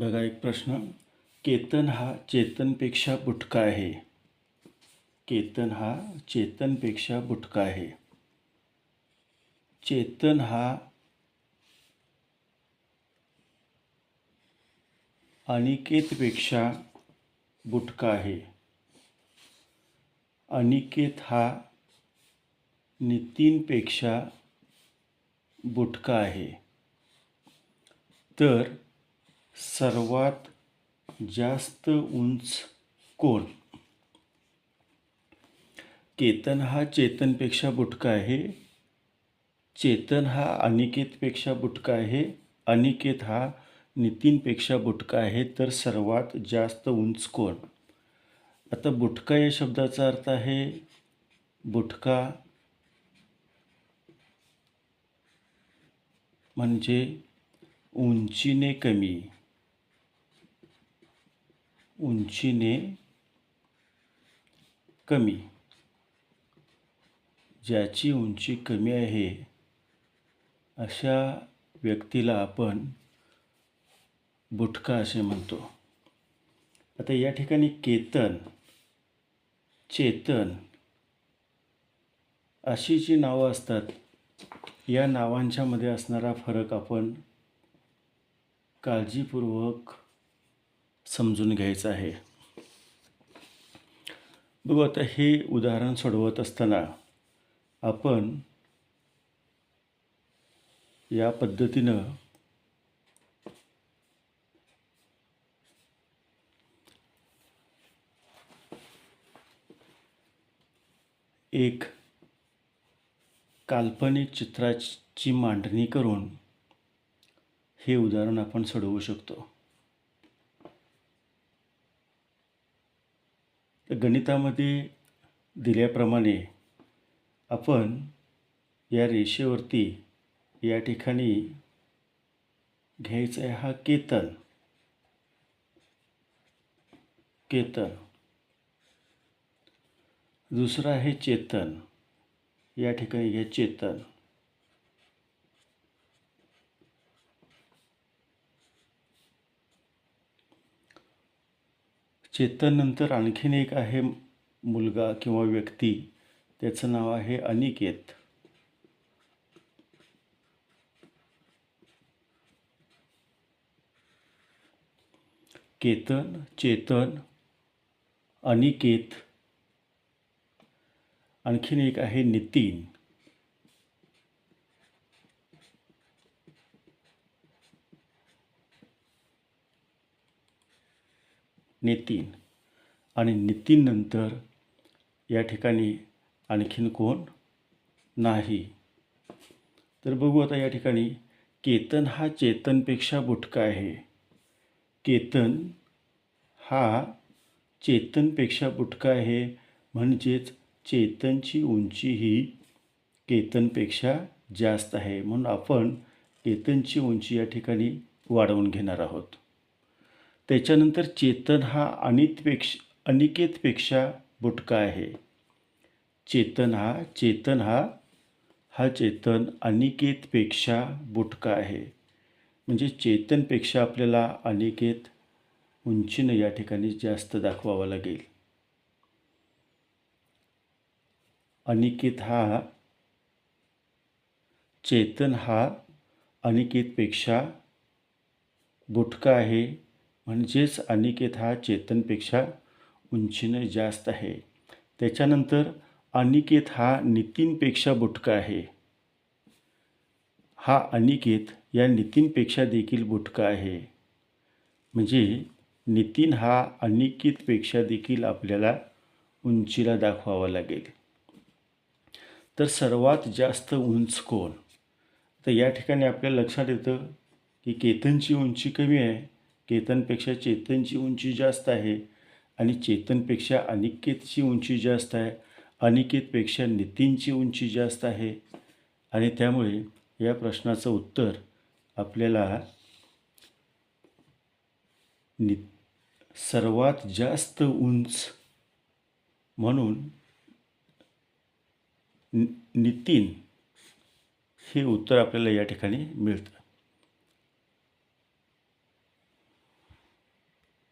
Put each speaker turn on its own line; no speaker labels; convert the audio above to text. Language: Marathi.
बघा एक प्रश्न. केतन हा चेतनपेक्षा बुटका आहे. केतन हा चेतनपेक्षा बुटका आहे. चेतन हा अनिकेतपेक्षा बुटका आहे. अनिकेत हा नितीनपेक्षा बुटका आहे. तर सर्वात जास्त उंच कोण? केतन हा चेतनपेक्षा बुटका आहे. चेतन हा अनिकेतपेक्षा बुटका आहे. अनिकेत हा नितीनपेक्षा बुटका आहे. तर सर्वात जास्त उंच कोण? आता बुटका या शब्दाचा अर्थ आहे बुटका म्हणजे उंचीने कमी. उंचीने कमी. ज्याची उंची कमी आहे अशा व्यक्तीला आपण बुटका असे म्हणतो. आता या ठिकाणी केतन, चेतन अशी जी नावं असतात, या नावांच्या मध्ये असणारा फरक आपण काळजीपूर्वक समजून घ्यायचा आहे. बघू, आता हे उदाहरण सोडवत असताना आपण या पद्धतीनं एक काल्पनिक चित्राची मांडणी करून हे उदाहरण आपण सोडवू शकतो. गणितामध्ये दिल्याप्रमाणे आपण या रेषेवरती या ठिकाणी घ्यायचा आहे हा केतन. केतन. दुसरा आहे चेतन. या ठिकाणी घ्या चेतन. चेतन नंतर आणखीन एक आहे मुलगा किंवा व्यक्ती, त्याचं नाव आहे अनिकेत. केतन, चेतन, अनिकेत, आणखीन एक आहे नितीन. नितीन. आणि नितीन नंतर या ठिकाणी आणखीन कोण नाही. तर बघू आता या ठिकाणी केतन हा चेतनपेक्षा बुटका आहे. केतन हा चेतनपेक्षा बुटका आहे, म्हणजेच चेतनची उंची ही केतनपेक्षा जास्त आहे. म्हणून आपण केतनची उंची या ठिकाणी वाढवून घेणार आहोत. त्याच्यानंतर चेतन हा अनिकेतपेक्षा बुटका आहे. चेतन हा चेतन अनिकेतपेक्षा बुटका आहे. म्हणजे चेतनपेक्षा आपल्याला अनिकेत उंचीनं या ठिकाणी जास्त दाखवावा लागेल. चेतन हा अनिकेतपेक्षा बुटका आहे, म्हणजेच अनिकेत हा चेतनपेक्षा उंचीनं जास्त आहे. त्याच्यानंतर अनिकेत हा नितीनपेक्षा बुटका आहे. हा अनिकेत या नितीनपेक्षा देखील बुटका आहे. म्हणजे नितीन हा अनिकेतपेक्षा देखील आपल्याला उंचीला दाखवावा लागेल. तर सर्वात जास्त उंच कोण? तर या ठिकाणी आपल्याला लक्षात येतं की केतनची उंची कमी आहे, केतनपेक्षा चेतनची उंची जास्त आहे, आणि चेतनपेक्षा अनिकेतची उंची जास्त आहे, अनिकेतपेक्षा नितीनची उंची जास्त आहे. आणि त्यामुळे या प्रश्नाचं उत्तर आपल्याला सर्वात जास्त उंच म्हणून नितीन हे उत्तर आपल्याला या ठिकाणी मिळतं.